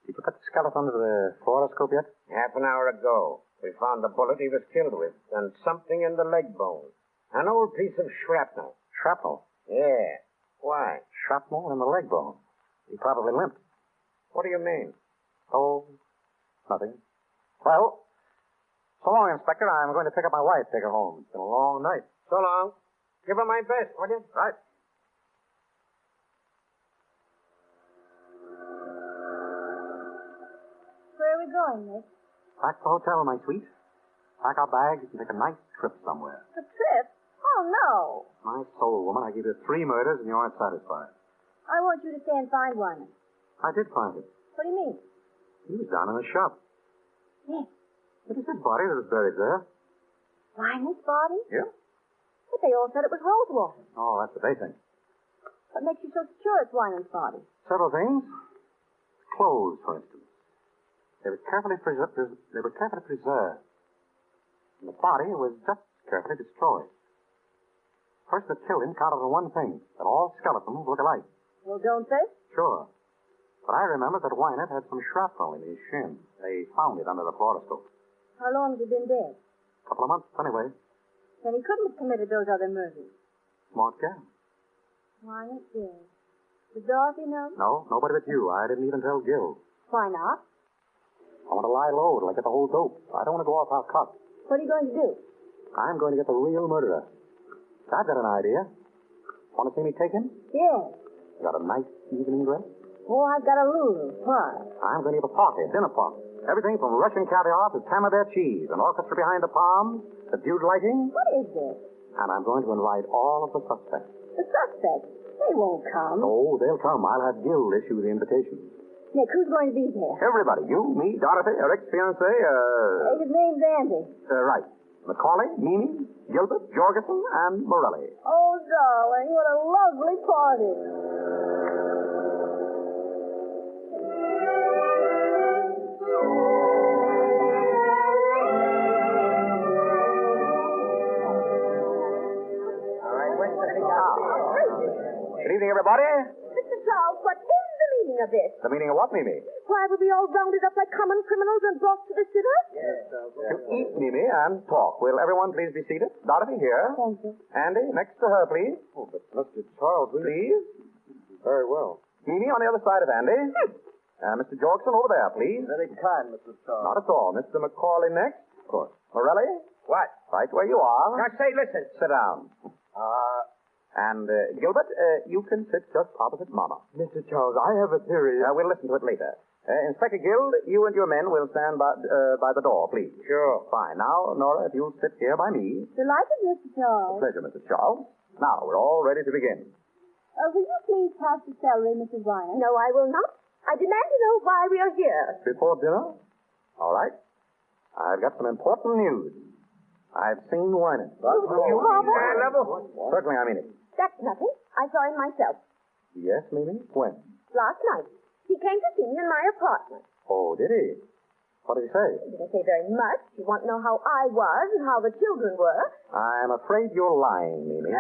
Did you put the skeleton under the fluoroscope yet? Half an hour ago, we found the bullet he was killed with, and something in the leg bone. An old piece of shrapnel. Shrapnel? Yeah. Why? Shrapnel in the leg bone. He probably limped. What do you mean? Oh, nothing. Well, so long, Inspector. I'm going to pick up my wife, take her home. It's been a long night. So long. Give her my best, will you? Right. Where are we going, Nick? Back to the hotel, my sweet. Pack our bags and take a nice trip somewhere. A trip? Oh, no. My soul, woman, I gave you 3 murders and you aren't satisfied. I want you to stay and find one. I did find him. What do you mean? He was down in the shop. Nick. It is his body that was buried there. Wynant's body? Yeah. But they all said it was Rosewater. Oh, that's what they think. What makes you so sure it's Wynant's body? Several things. Clothes, for instance. They were carefully preserved. And the body was just carefully destroyed. The person that killed him counted on one thing, that all skeletons look alike. Well, don't they? Sure. But I remember that Wynant had some shrapnel in his shin. They found it under the fluoroscope. How long has he been dead? A couple of months, anyway. Then he couldn't have committed those other murders. Smart guy. Wynant dead. Does Dorothy know? No, nobody but you. I didn't even tell Gil. Why not? I want to lie low till I get the whole dope. I don't want to go off half-cocked. What are you going to do? I'm going to get the real murderer. I've got an idea. Want to see me take him? Yes. You got a nice evening dress? Oh, I've got a Lulu. Why? I'm going to give a party, a dinner party. Everything from Russian caviar to camembert cheese, an orchestra behind the palms, subdued lighting. What is this? And I'm going to invite all of the suspects. The suspects? They won't come. Oh, they'll come. I'll have Gil issue the invitations. Nick, who's going to be there? Everybody. You, me, Dorothy, Eric's fiancé, His name's Andy. Right. Macaulay, Mimi, Gilbert, Jorgensen, and Morelli. Oh, darling, what a lovely party. Good evening, everybody. Mr. Charles, what is the meaning of this? The meaning of what, Mimi? Why were we all rounded up like common criminals and brought to the sitter? To eat, Mimi, and talk. Will everyone please be seated? Dorothy here. Thank you. Andy, next to her, please. Oh, but Mr. Charles, Please. Very well. Mimi on the other side of Andy. Mr. Jorgensen over there, please. Very kind, Mr. Charles. Not at all. Mr. Macaulay next. Of course. Morelli? What? Right where you are. Now, say, listen. Sit down. And Gilbert, you can sit just opposite Mama. Mr. Charles, I have a theory. We'll listen to it later. Inspector Guild, you and your men will stand by the door, please. Sure. Fine. Now, Nora, if you'll sit here by me. Delighted, Mr. Charles. Pleasure, Mrs. Charles. Now, we're all ready to begin. Will you please pass the celery, Mrs. Weiner? No, I will not. I demand to know why we are here. Before dinner? All right. I've got some important news. I've seen Wynant. Certainly, I mean it. That's nothing. I saw him myself. Yes, Mimi? When? Last night. He came to see me in my apartment. Oh, did he? What did he say? He didn't say very much. He wanted to know how I was and how the children were. I'm afraid you're lying, Mimi.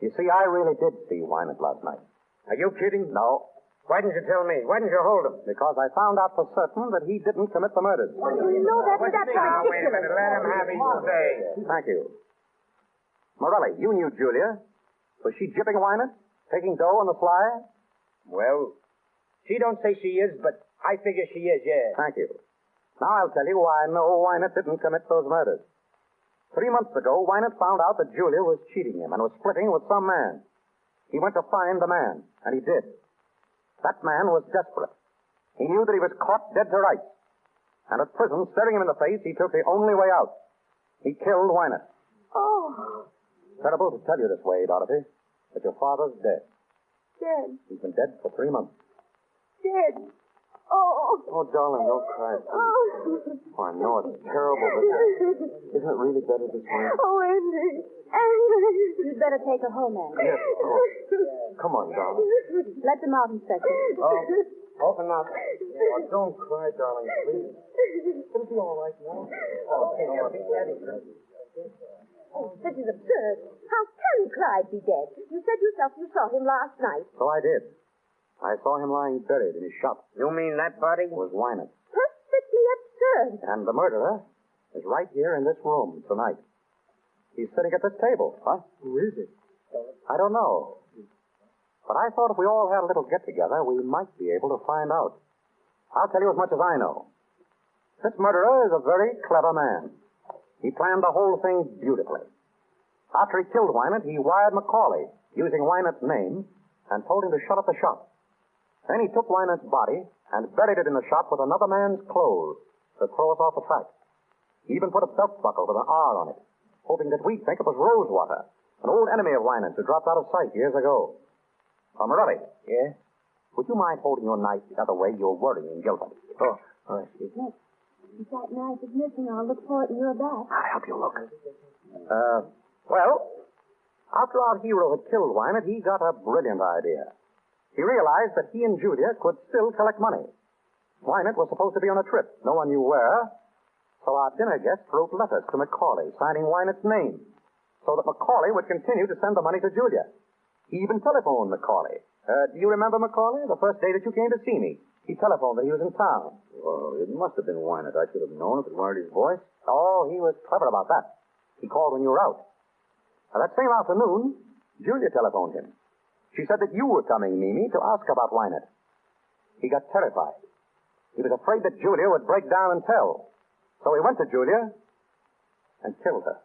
You see, I really did see Wynant last night. Are you kidding? No, Why didn't you tell me? Why didn't you hold him? because I found out for certain that he didn't commit the murders. You know that, but that's Now, wait a ridiculous. minute. Let him have his say. Thank you. Morelli, you knew Julia. Was she jipping Wynant? Taking dough on the sly? Well, she don't say she is, but I figure she is, yeah. Thank you. Now I'll tell you why I know Wynant didn't commit those murders. 3 months ago, Wynant found out that Julia was cheating him and was splitting with some man. He went to find the man, and he did. That man was desperate. He knew that he was caught dead to rights. And at prison, staring him in the face, he took the only way out. He killed Wynant. Oh, Terrible to tell you this way, Dorothy, but your father's dead. dead, He's been dead for 3 months. dead. Oh. Oh, darling, don't cry. Oh. I know it's terrible, but isn't it really better this way? Oh, Andy. Andy. You'd better take her home, Andy. Yes, of course. Come on, darling. Let them out, Inspector. Oh, open up. Oh, don't cry, darling, please. It'll be all right now. Oh, this is absurd. How can Clyde be dead? You said yourself you saw him last night. So I did. I saw him lying buried in his shop. You mean that body? Was Wynant. Perfectly absurd. And the murderer is right here in this room tonight. He's sitting at this table. Huh? Who is it? I don't know. But I thought if we all had a little get-together, we might be able to find out. I'll tell you as much as I know. This murderer is a very clever man. He planned the whole thing beautifully. After he killed Wynant, he wired Macaulay, using Wynant's name, and told him to shut up the shop. Then he took Wynant's body and buried it in the shop with another man's clothes to throw us off the track. He even put a belt buckle with an R on it, hoping that we'd think it was Rosewater, an old enemy of Wynant's who dropped out of sight years ago. Morelli. Yeah? Would you mind holding your knife the other way? You're worrying Gilbert. Oh, I see. Nick, if that knife is missing, I'll look for it in your back. I'll help you look. Well, after our hero had killed Wynant, he got a brilliant idea. He realized that he and Julia could still collect money. Wynant was supposed to be on a trip. No one knew where. So our dinner guests wrote letters to Macaulay, signing Wynant's name, so that Macaulay would continue to send the money to Julia. He even telephoned Macaulay. Do you remember Macaulay? The first day that you came to see me. He telephoned that he was in town. Well, it must have been Wynant. I should have known if it weren't his voice. Oh, he was clever about that. He called when you were out. Now, that same afternoon, Julia telephoned him. She said that you were coming, Mimi, to ask about Wynant. He got terrified. He was afraid that Julia would break down and tell. So he went to Julia and killed her.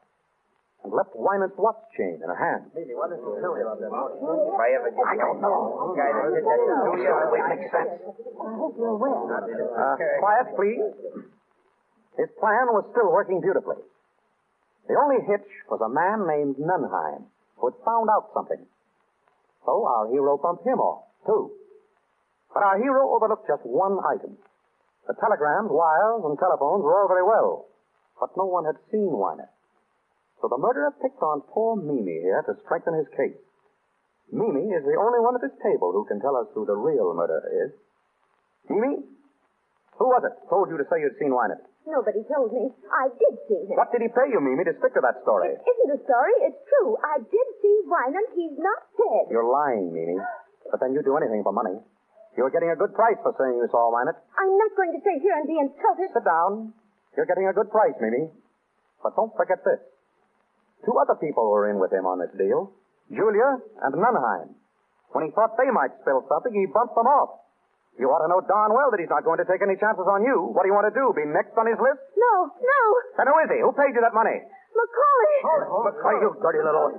And left Wynant's watch chain in her hand. Maybe, what is the story about that? If I ever get... I don't know. Guy that did that to Julia, It makes sense. I hope you're well. Quiet, please. His plan was still working beautifully. The only hitch was a man named Nunheim who had found out something. So our hero bumped him off, too. But our hero overlooked just one item. The telegrams, wires, and telephones were all very well, but no one had seen Wynant. So the murderer picked on poor Mimi here to strengthen his case. Mimi is the only one at this table who can tell us who the real murderer is. Mimi? Who was it? Told you to say you'd seen Wynant. Nobody told me. I did see him. What did he pay you, Mimi, to stick to that story? It isn't a story. It's true. I did see Wynant. He's not dead. You're lying, Mimi. But then you'd do anything for money. You're getting a good price for saying you saw Wynant. I'm not going to stay here and be insulted. Sit down. You're getting a good price, Mimi. But don't forget this. 2 other people were in with him on this deal. Julia and Nunheim. When he thought they might spill something, he bumped them off. You ought to know darn well that he's not going to take any chances on you. What do you want to do, be next on his list? No. Then who is he? Who paid you that money? Macaulay. Macaulay, you dirty little...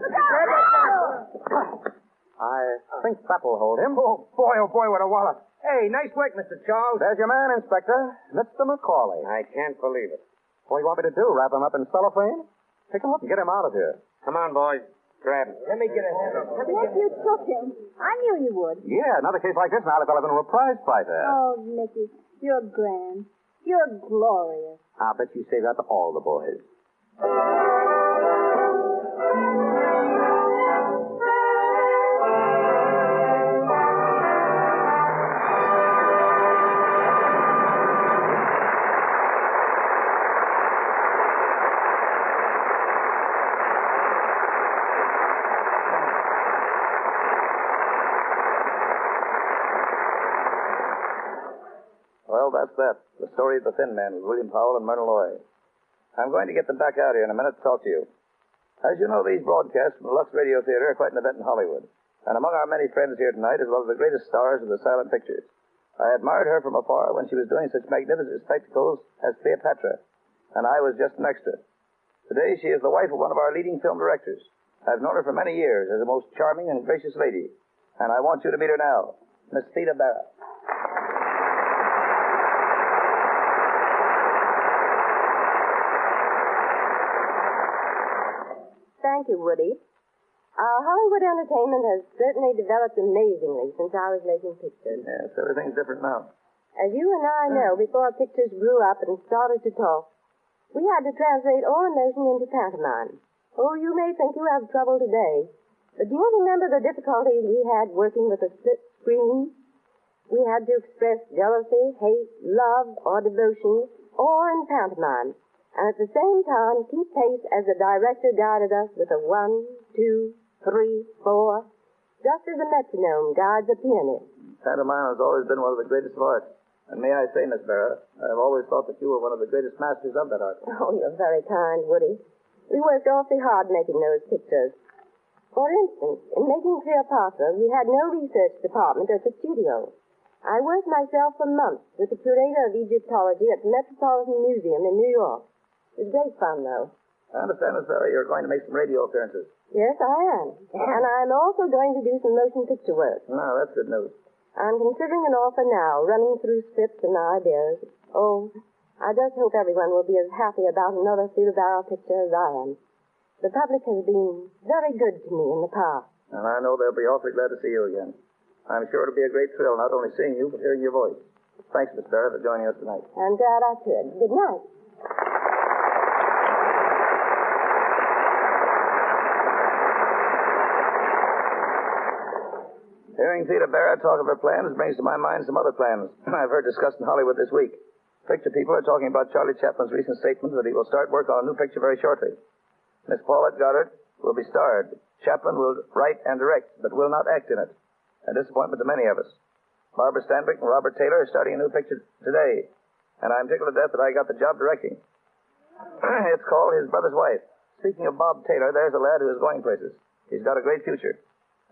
I think that'll hold him. Oh, boy, what a wallet. Hey, nice work, Mr. Charles. There's your man, Inspector. Mr. Macaulay. I can't believe it. What do you want me to do, wrap him up in cellophane? Pick him up and get him out of here. Come on, boys. Grab him. Let me get a handle. Yes, you took him. I knew you would. Yeah, another case like this, now I've been a prize fighter. Oh, Nicky, you're grand. You're glorious. I bet you say that to all the boys. Well, that's that. The story of the Thin Man with William Powell and Myrna Loy. I'm going to get them back out here in a minute to talk to you. As you know, these broadcasts from the Lux Radio Theater are quite an event in Hollywood. And among our many friends here tonight is one of the greatest stars of the silent pictures. I admired her from afar when she was doing such magnificent spectacles as Cleopatra, and I was just an extra. Today, she is the wife of one of our leading film directors. I've known her for many years as a most charming and gracious lady, and I want you to meet her now, Miss Theda Bara. Thank you, Woody. Our Hollywood entertainment has certainly developed amazingly since I was making pictures. Yes, everything's different now. As you and I know, before pictures grew up and started to talk, we had to translate all emotion into pantomime. Oh, you may think you have trouble today, but do you remember the difficulties we had working with a split screen? We had to express jealousy, hate, love, or devotion, all in pantomime, and at the same time keep pace as the director guided us with a 1, 2, 3, 4, just as a metronome guides a pianist. Pantomime has always been one of the greatest of arts. And may I say, Miss Bara, I've always thought that you were one of the greatest masters of that art. Oh, you're very kind, Woody. We worked awfully hard making those pictures. For instance, in making Cleopatra, we had no research department at the studio. I worked myself for months with the curator of Egyptology at the Metropolitan Museum in New York. It was great fun, though. I understand, Miss Bara, you're going to make some radio appearances. Yes, I am. And I'm also going to do some motion picture work. No, that's good news. I'm considering an offer now, running through scripts and ideas. Oh, I just hope everyone will be as happy about another Theda Bara picture as I am. The public has been very good to me in the past. And I know they'll be awfully glad to see you again. I'm sure it'll be a great thrill not only seeing you, but hearing your voice. Thanks, Miss Bara, for joining us tonight. I'm glad I could. Good night. Hearing Theda Bara talk of her plans brings to my mind some other plans I've heard discussed in Hollywood this week. Picture people are talking about Charlie Chaplin's recent statement that he will start work on a new picture very shortly. Miss Paulette Goddard will be starred. Chaplin will write and direct, but will not act in it. A disappointment to many of us. Barbara Stanwyck and Robert Taylor are starting a new picture today, and I'm tickled to death that I got the job directing. It's called His Brother's Wife. Speaking of Bob Taylor, there's a lad who is going places. He's got a great future.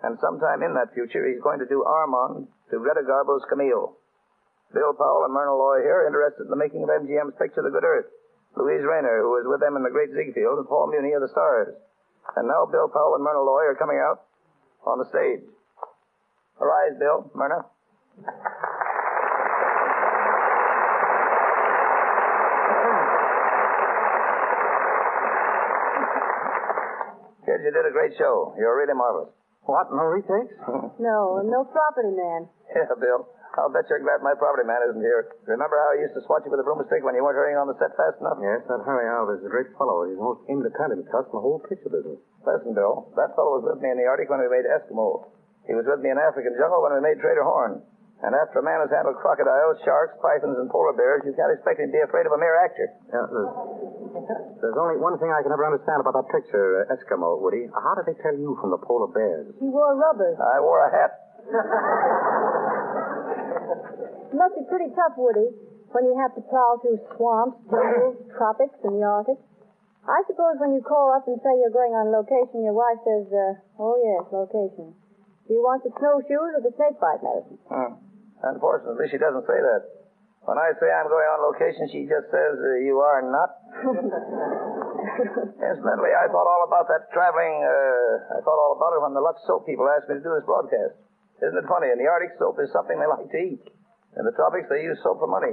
And sometime in that future, he's going to do Armand to Greta Garbo's Camille. Bill Powell and Myrna Loy here are interested in the making of MGM's picture The Good Earth. Louise Rayner, who was with them in The Great Ziegfeld, and Paul Muni of The Stars. And now Bill Powell and Myrna Loy are coming out on the stage. Arise, Bill, Myrna. Kids, you did a great show. You're really marvelous. What, no retakes? No property man. Yeah, Bill. I'll bet you're glad my property man isn't here. Remember how he used to swat you with a broomstick when you weren't hurrying on the set fast enough? Yes, that Harry Alvarez is a great fellow. He's the most independent cuss in the whole picture business. Listen, Bill, that fellow was with me in the Arctic when we made Eskimo. He was with me in African jungle when we made Trader Horn. And after a man has handled crocodiles, sharks, pythons, and polar bears, you can't expect him to be afraid of a mere actor. Yeah, there's only one thing I can never understand about that picture, Eskimo, Woody. How did they tell you from the polar bears? He wore rubbers. I wore a hat. It must be pretty tough, Woody, when you have to plow through swamps, jungles, tropics, and the Arctic. I suppose when you call up and say you're going on location, your wife says, oh, yes, location. Do you want the snowshoes or the snakebite medicine? Unfortunately, she doesn't say that. When I say I'm going on location, she just says, you are not. Incidentally, I thought all about that traveling, I thought all about it when the Lux Soap people asked me to do this broadcast. Isn't it funny? In the Arctic, soap is something they like to eat. In the tropics, they use soap for money.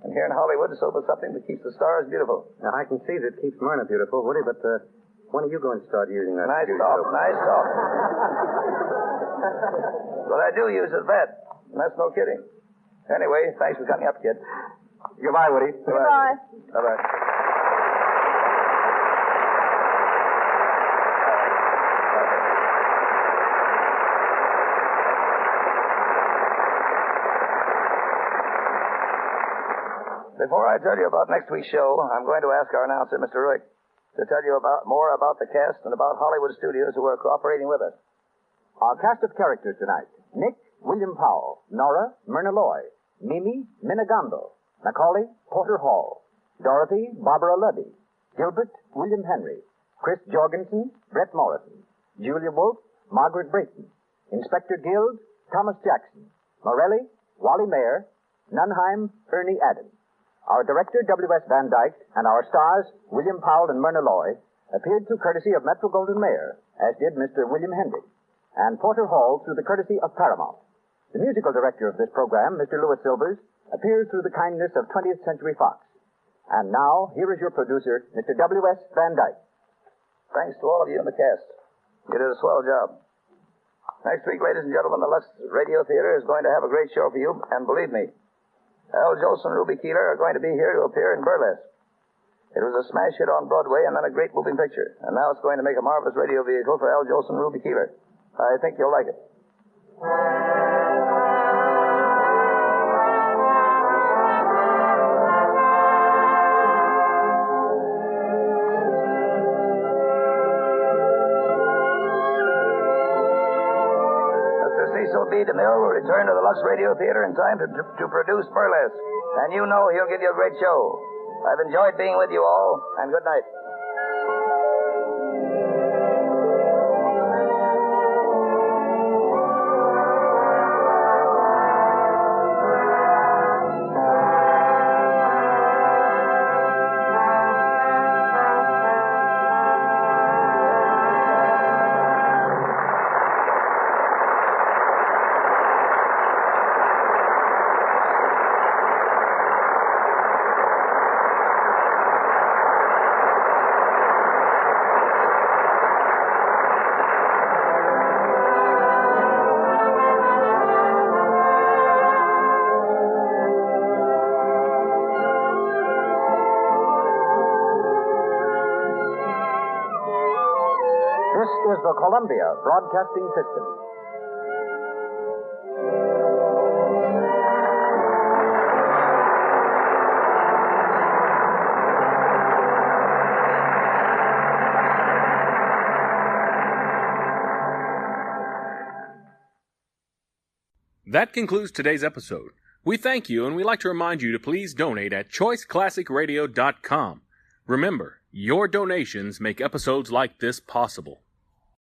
And here in Hollywood, soap is something that keeps the stars beautiful. Now, I can see that it keeps Myrna beautiful, Woody, but when are you going to start using that? Nice talk, nice talk. But I do use it that. And that's no kidding. Anyway, thanks for coming up, kid. Goodbye, Woody. Goodbye. Bye-bye. Before I tell you about next week's show, I'm going to ask our announcer, Mr. Ruick, to tell you more about the cast and about Hollywood studios who are cooperating with us. Our cast of characters tonight: Nick, William Powell; Nora, Myrna Loy; Mimi, Minna Gamble; Macaulay, Porter Hall; Dorothy, Barbara Luddy; Gilbert, William Henry; Chris Jorgensen, Brett Morrison; Julia Wolfe, Margaret Brayton; Inspector Guild, Thomas Jackson; Morelli, Wally Mayer; Nunheim, Ernie Adams. Our director, W.S. Van Dyke, and our stars, William Powell and Myrna Loy, appeared through courtesy of Metro Goldwyn Mayer, as did Mr. William Hendricks, and Porter Hall through the courtesy of Paramount. The musical director of this program, Mr. Louis Silvers, appears through the kindness of 20th Century Fox. And now, here is your producer, Mr. W.S. Van Dyke. Thanks to all of you in the cast. You did a swell job. Next week, ladies and gentlemen, the Lux Radio Theater is going to have a great show for you, and believe me, Al Jolson and Ruby Keeler are going to be here to appear in Burlesque. It was a smash hit on Broadway and then a great moving picture, and now it's going to make a marvelous radio vehicle for Al Jolson and Ruby Keeler. I think you'll like it. Cecil B. DeMille will return to the Lux Radio Theater in time to produce Burlesque. And you know he'll give you a great show. I've enjoyed being with you all, and good night. This is the Columbia Broadcasting System. That concludes today's episode. We thank you, and we'd like to remind you to please donate at choiceclassicradio.com. Remember, your donations make episodes like this possible.